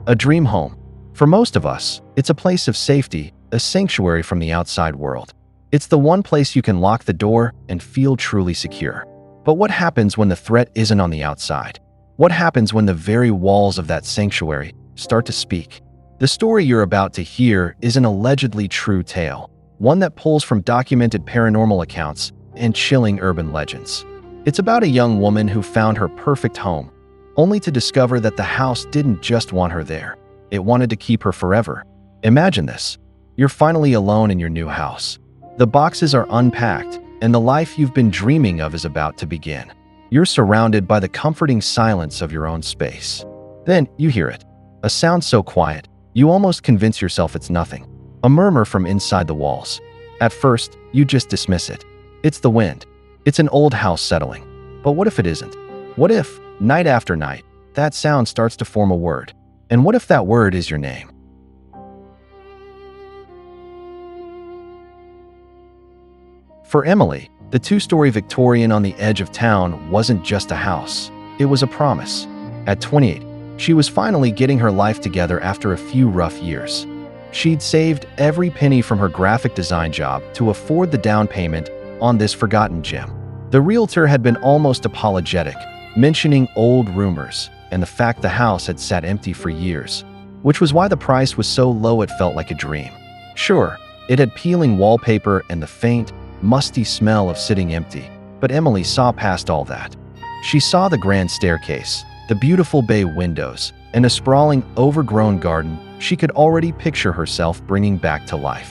A dream home. For most of us, it's a place of safety, a sanctuary from the outside world. It's the one place you can lock the door and feel truly secure. But what happens when the threat isn't on the outside? What happens when the very walls of that sanctuary start to speak? The story you're about to hear is an allegedly true tale, one that pulls from documented paranormal accounts and chilling urban legends. It's about a young woman who found her perfect home, only to discover that the house didn't just want her there. It wanted to keep her forever. Imagine this. You're finally alone in your new house. The boxes are unpacked, and the life you've been dreaming of is about to begin. You're surrounded by the comforting silence of your own space. Then you hear it. A sound so quiet, you almost convince yourself it's nothing. A murmur from inside the walls. At first, you just dismiss it. It's the wind. It's an old house settling. But what if it isn't? What if, night after night, that sound starts to form a word? And what if that word is your name? For Emily, the two-story Victorian on the edge of town wasn't just a house. It was a promise. At 28, she was finally getting her life together after a few rough years. She'd saved every penny from her graphic design job to afford the down payment on this forgotten gem. The realtor had been almost apologetic, mentioning old rumors and the fact the house had sat empty for years, which was why the price was so low it felt like a dream. Sure, it had peeling wallpaper and the faint, musty smell of sitting empty, but Emily saw past all that. She saw the grand staircase, the beautiful bay windows, and a sprawling, overgrown garden she could already picture herself bringing back to life.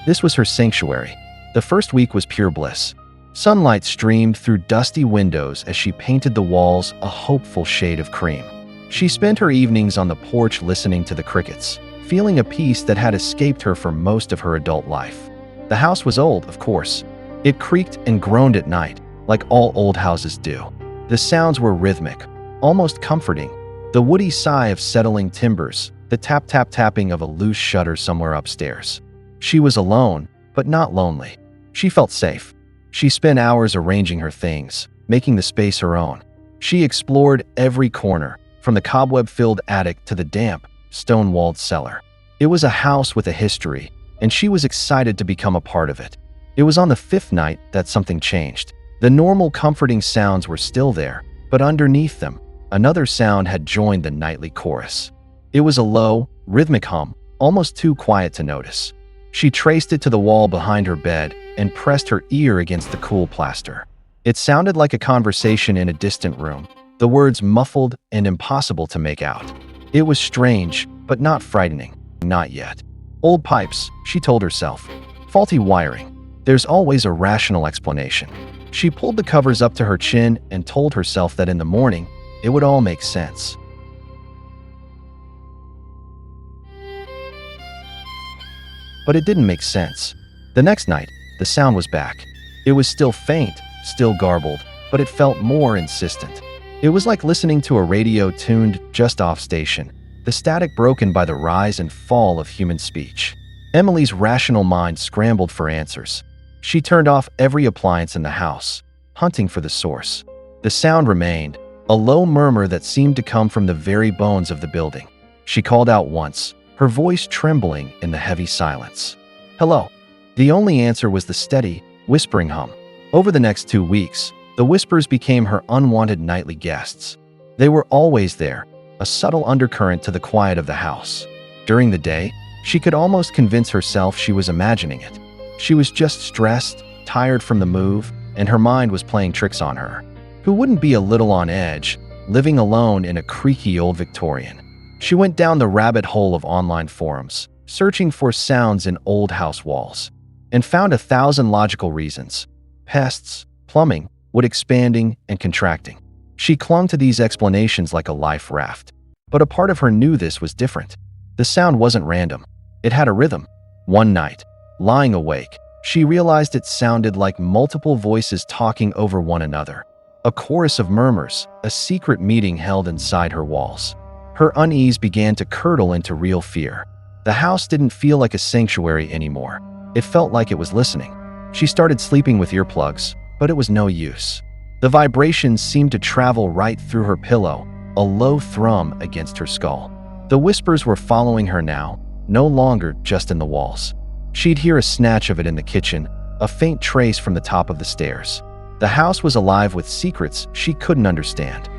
This was her sanctuary. The first week was pure bliss. Sunlight streamed through dusty windows as she painted the walls a hopeful shade of cream. She spent her evenings on the porch listening to the crickets, feeling a peace that had escaped her for most of her adult life. The house was old, of course. It creaked and groaned at night, like all old houses do. The sounds were rhythmic, almost comforting. The woody sigh of settling timbers, the tap-tap-tapping of a loose shutter somewhere upstairs. She was alone, but not lonely. She felt safe. She spent hours arranging her things, making the space her own. She explored every corner, from the cobweb-filled attic to the damp, stone-walled cellar. It was a house with a history, and she was excited to become a part of it. It was on the fifth night that something changed. The normal comforting sounds were still there, but underneath them, another sound had joined the nightly chorus. It was a low, rhythmic hum, almost too quiet to notice. She traced it to the wall behind her bed and pressed her ear against the cool plaster. It sounded like a conversation in a distant room, the words muffled and impossible to make out. It was strange, but not frightening. Not yet. Old pipes, she told herself. Faulty wiring. There's always a rational explanation. She pulled the covers up to her chin and told herself that in the morning, it would all make sense. But it didn't make sense. The next night, the sound was back. It was still faint, still garbled, but it felt more insistent. It was like listening to a radio tuned just off station, the static broken by the rise and fall of human speech. Emily's rational mind scrambled for answers. She turned off every appliance in the house, hunting for the source. The sound remained, a low murmur that seemed to come from the very bones of the building. She called out once, her voice trembling in the heavy silence. Hello. The only answer was the steady, whispering hum. Over the next 2 weeks, the whispers became her unwanted nightly guests. They were always there, a subtle undercurrent to the quiet of the house. During the day, she could almost convince herself she was imagining it. She was just stressed, tired from the move, and her mind was playing tricks on her. Who wouldn't be a little on edge, living alone in a creaky old Victorian? She went down the rabbit hole of online forums, searching for sounds in old house walls, and found 1,000 logical reasons. Pests, plumbing, wood expanding and contracting. She clung to these explanations like a life raft. But a part of her knew this was different. The sound wasn't random. It had a rhythm. One night, lying awake, she realized it sounded like multiple voices talking over one another. A chorus of murmurs, a secret meeting held inside her walls. Her unease began to curdle into real fear. The house didn't feel like a sanctuary anymore. It felt like it was listening. She started sleeping with earplugs, but it was no use. The vibrations seemed to travel right through her pillow, a low thrum against her skull. The whispers were following her now, no longer just in the walls. She'd hear a snatch of it in the kitchen, a faint trace from the top of the stairs. The house was alive with secrets she couldn't understand.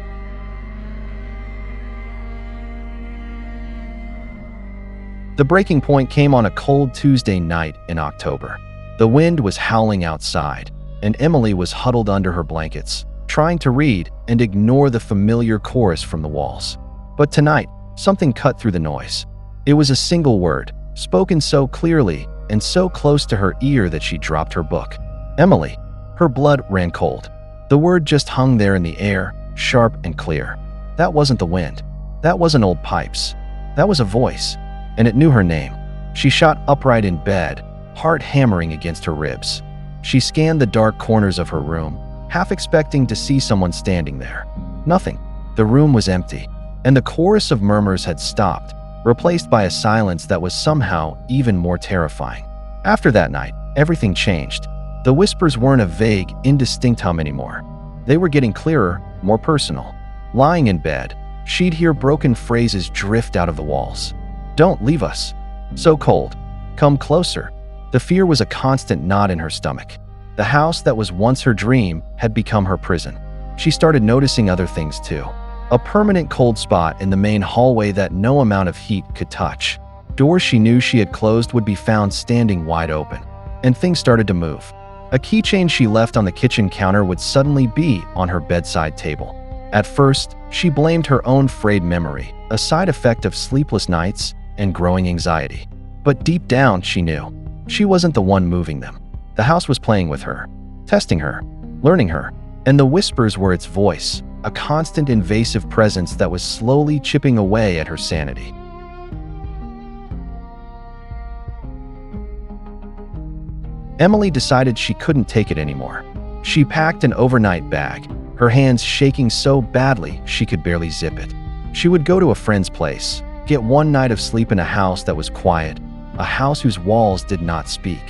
The breaking point came on a cold Tuesday night in October. The wind was howling outside, and Emily was huddled under her blankets, trying to read and ignore the familiar chorus from the walls. But tonight, something cut through the noise. It was a single word, spoken so clearly and so close to her ear that she dropped her book. Emily. Her blood ran cold. The word just hung there in the air, sharp and clear. That wasn't the wind. That wasn't old pipes. That was a voice, and it knew her name. She shot upright in bed, heart hammering against her ribs. She scanned the dark corners of her room, half expecting to see someone standing there. Nothing. The room was empty, and the chorus of murmurs had stopped, replaced by a silence that was somehow even more terrifying. After that night, everything changed. The whispers weren't a vague, indistinct hum anymore. They were getting clearer, more personal. Lying in bed, she'd hear broken phrases drift out of the walls. "Don't leave us. So cold. Come closer." The fear was a constant knot in her stomach. The house that was once her dream had become her prison. She started noticing other things too. A permanent cold spot in the main hallway that no amount of heat could touch. Doors she knew she had closed would be found standing wide open. And things started to move. A keychain she left on the kitchen counter would suddenly be on her bedside table. At first, she blamed her own frayed memory, a side effect of sleepless nights and growing anxiety. But deep down, she knew she wasn't the one moving them. The house was playing with her, testing her, learning her, and the whispers were its voice, a constant invasive presence that was slowly chipping away at her sanity. Emily decided she couldn't take it anymore. She packed an overnight bag, her hands shaking so badly she could barely zip it. She would go to a friend's place, get one night of sleep in a house that was quiet, a house whose walls did not speak.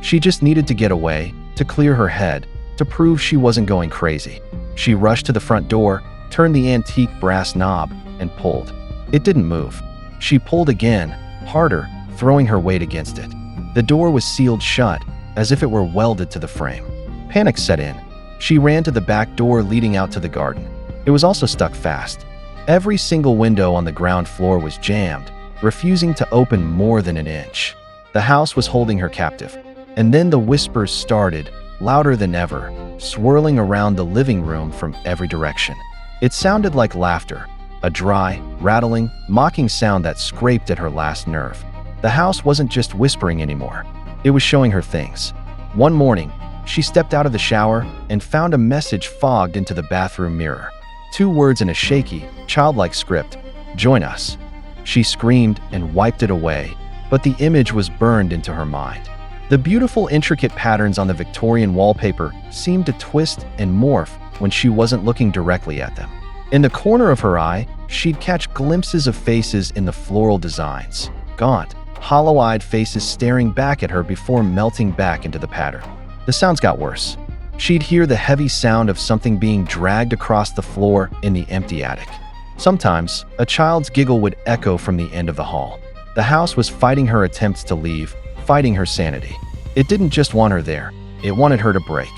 She just needed to get away, to clear her head, to prove she wasn't going crazy. She rushed to the front door, turned the antique brass knob, and pulled. It didn't move. She pulled again, harder, throwing her weight against it. The door was sealed shut, as if it were welded to the frame. Panic set in. She ran to the back door leading out to the garden. It was also stuck fast. Every single window on the ground floor was jammed, refusing to open more than an inch. The house was holding her captive. And then the whispers started, louder than ever, swirling around the living room from every direction. It sounded like laughter, a dry, rattling, mocking sound that scraped at her last nerve. The house wasn't just whispering anymore. It was showing her things. One morning, she stepped out of the shower and found a message fogged into the bathroom mirror. 2 words in a shaky, childlike script: "Join us." She screamed and wiped it away, but the image was burned into her mind. The beautiful, intricate patterns on the Victorian wallpaper seemed to twist and morph when she wasn't looking directly at them. In the corner of her eye, she'd catch glimpses of faces in the floral designs. Gaunt, hollow-eyed faces staring back at her before melting back into the pattern. The sounds got worse. She'd hear the heavy sound of something being dragged across the floor in the empty attic. Sometimes, a child's giggle would echo from the end of the hall. The house was fighting her attempts to leave, fighting her sanity. It didn't just want her there. It wanted her to break.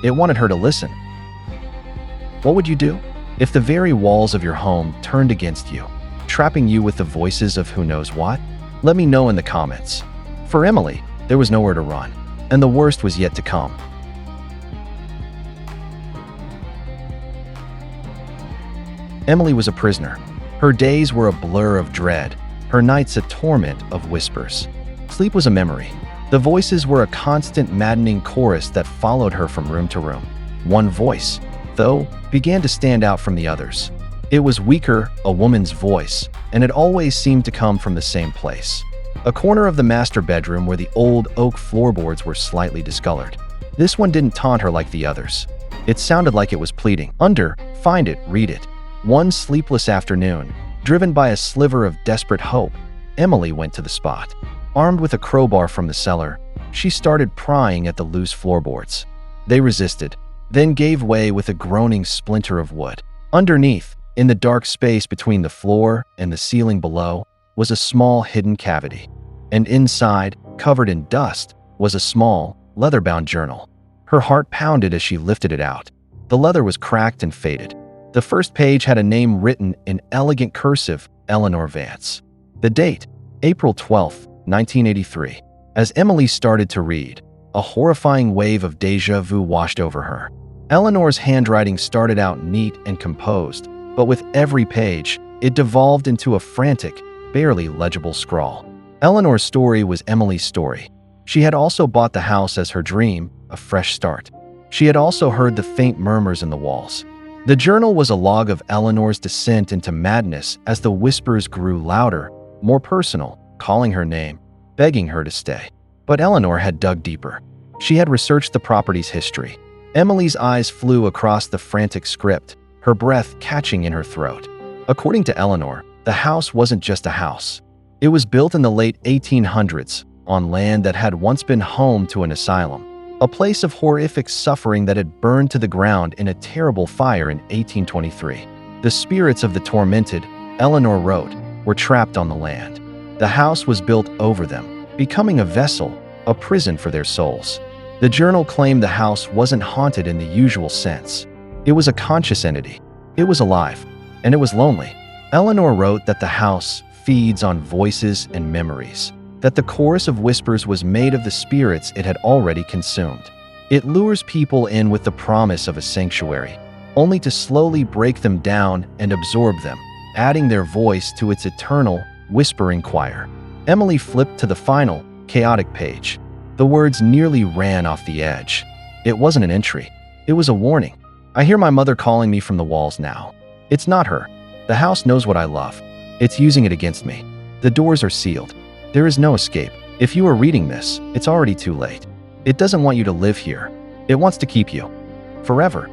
It wanted her to listen. What would you do if the very walls of your home turned against you, trapping you with the voices of who knows what? Let me know in the comments. For Emily, there was nowhere to run, and the worst was yet to come. Emily was a prisoner. Her days were a blur of dread, her nights a torment of whispers. Sleep was a memory. The voices were a constant, maddening chorus that followed her from room to room. One voice, though, began to stand out from the others. It was weaker, a woman's voice, and it always seemed to come from the same place. A corner of the master bedroom where the old oak floorboards were slightly discolored. This one didn't taunt her like the others. It sounded like it was pleading. Find it, read it. One sleepless afternoon, driven by a sliver of desperate hope, Emily went to the spot. Armed with a crowbar from the cellar, she started prying at the loose floorboards. They resisted, then gave way with a groaning splinter of wood. Underneath, In the dark space between the floor and the ceiling below was a small hidden cavity, and inside, covered in dust, was a small, leather-bound journal. Her heart pounded as she lifted it out. The leather was cracked and faded. The first page had a name written in elegant cursive, Eleanor Vance. The date, April 12, 1983. As Emily started to read, a horrifying wave of déjà vu washed over her. Eleanor's handwriting started out neat and composed, but with every page, it devolved into a frantic, barely legible scrawl. Eleanor's story was Emily's story. She had also bought the house as her dream, a fresh start. She had also heard the faint murmurs in the walls. The journal was a log of Eleanor's descent into madness as the whispers grew louder, more personal, calling her name, begging her to stay. But Eleanor had dug deeper. She had researched the property's history. Emily's eyes flew across the frantic script, her breath catching in her throat. According to Eleanor, the house wasn't just a house. It was built in the late 1800s on land that had once been home to an asylum, a place of horrific suffering that had burned to the ground in a terrible fire in 1823. The spirits of the tormented, Eleanor wrote, were trapped on the land. The house was built over them, becoming a vessel, a prison for their souls. The journal claimed the house wasn't haunted in the usual sense. It was a conscious entity. It was alive, and it was lonely. Eleanor wrote that the house feeds on voices and memories, that the chorus of whispers was made of the spirits it had already consumed. It lures people in with the promise of a sanctuary, only to slowly break them down and absorb them, adding their voice to its eternal, whispering choir. Emily flipped to the final, chaotic page. The words nearly ran off the edge. It wasn't an entry. It was a warning. I hear my mother calling me from the walls now. It's not her. The house knows what I love. It's using it against me. The doors are sealed. There is no escape. If you are reading this, it's already too late. It doesn't want you to live here. It wants to keep you. Forever.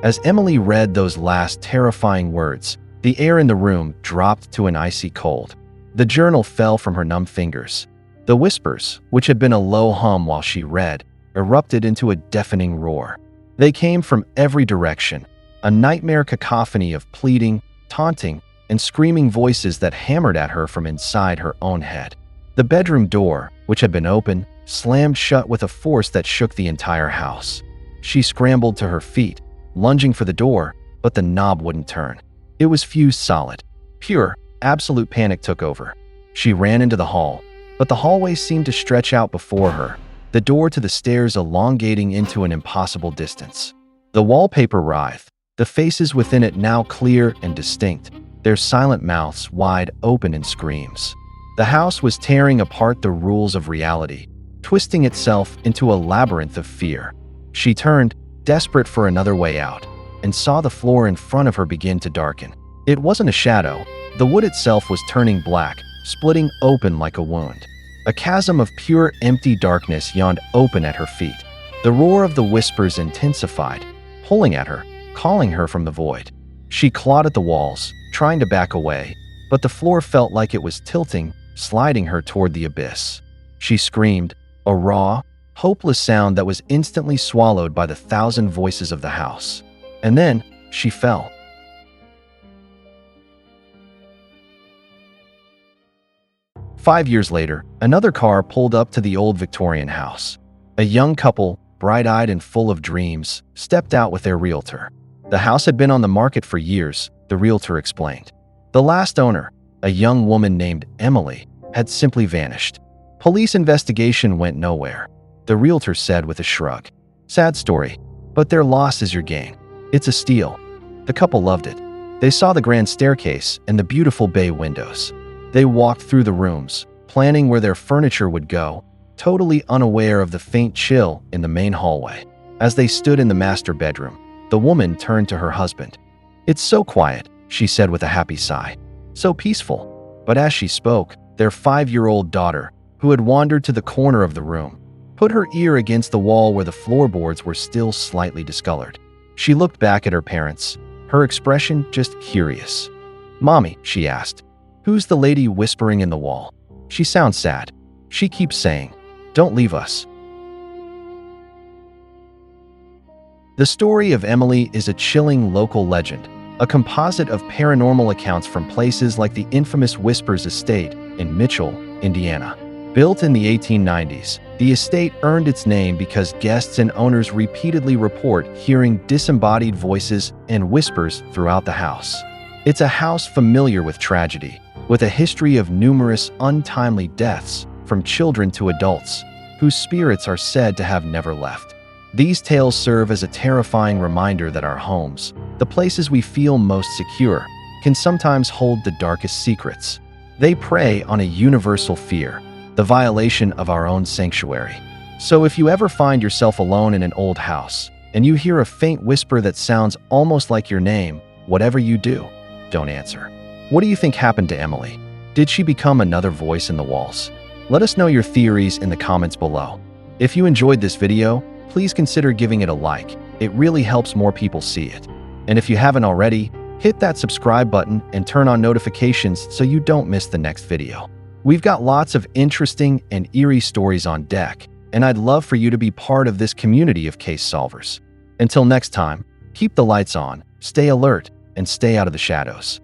As Emily read those last terrifying words, the air in the room dropped to an icy cold. The journal fell from her numb fingers. The whispers, which had been a low hum while she read, erupted into a deafening roar. They came from every direction, a nightmare cacophony of pleading, taunting, and screaming voices that hammered at her from inside her own head. The bedroom door, which had been open, slammed shut with a force that shook the entire house. She scrambled to her feet, lunging for the door, but the knob wouldn't turn. It was fused solid. Pure, absolute panic took over. She ran into the hall, but the hallway seemed to stretch out before her, the door to the stairs elongating into an impossible distance. The wallpaper writhed, the faces within it now clear and distinct, their silent mouths wide open in screams. The house was tearing apart the rules of reality, twisting itself into a labyrinth of fear. She turned, desperate for another way out, and saw the floor in front of her begin to darken. It wasn't a shadow. The wood itself was turning black, splitting open like a wound. A chasm of pure empty darkness yawned open at her feet. The roar of the whispers intensified, pulling at her, calling her from the void. She clawed at the walls, trying to back away, but the floor felt like it was tilting, sliding her toward the abyss. She screamed, a raw, hopeless sound that was instantly swallowed by the thousand voices of the house. And then, she fell. "5 years later, another car pulled up to the old Victorian house. A young couple, bright-eyed and full of dreams, stepped out with their realtor. The house had been on the market for years, the realtor explained. The last owner, a young woman named Emily, had simply vanished. Police investigation went nowhere, the realtor said with a shrug. Sad story, but their loss is your gain. It's a steal. The couple loved it. They saw the grand staircase and the beautiful bay windows. They walked through the rooms, planning where their furniture would go, totally unaware of the faint chill in the main hallway. As they stood in the master bedroom, the woman turned to her husband. It's so quiet, she said with a happy sigh. So peaceful. But as she spoke, their 5-year-old daughter, who had wandered to the corner of the room, put her ear against the wall where the floorboards were still slightly discolored. She looked back at her parents, her expression just curious. Mommy, she asked, who's the lady whispering in the wall? She sounds sad. She keeps saying, don't leave us. The story of Emily is a chilling local legend, a composite of paranormal accounts from places like the infamous Whispers Estate in Mitchell, Indiana. Built in the 1890s, the estate earned its name because guests and owners repeatedly report hearing disembodied voices and whispers throughout the house. It's a house familiar with tragedy, with a history of numerous untimely deaths from children to adults, whose spirits are said to have never left. These tales serve as a terrifying reminder that our homes, the places we feel most secure, can sometimes hold the darkest secrets. They prey on a universal fear, the violation of our own sanctuary. So if you ever find yourself alone in an old house, and you hear a faint whisper that sounds almost like your name, whatever you do, don't answer. What do you think happened to Emily? Did she become another voice in the walls? Let us know your theories in the comments below. If you enjoyed this video, please consider giving it a like. It really helps more people see it. And if you haven't already, hit that subscribe button and turn on notifications so you don't miss the next video. We've got lots of interesting and eerie stories on deck, and I'd love for you to be part of this community of case solvers. Until next time, keep the lights on, stay alert, and stay out of the shadows.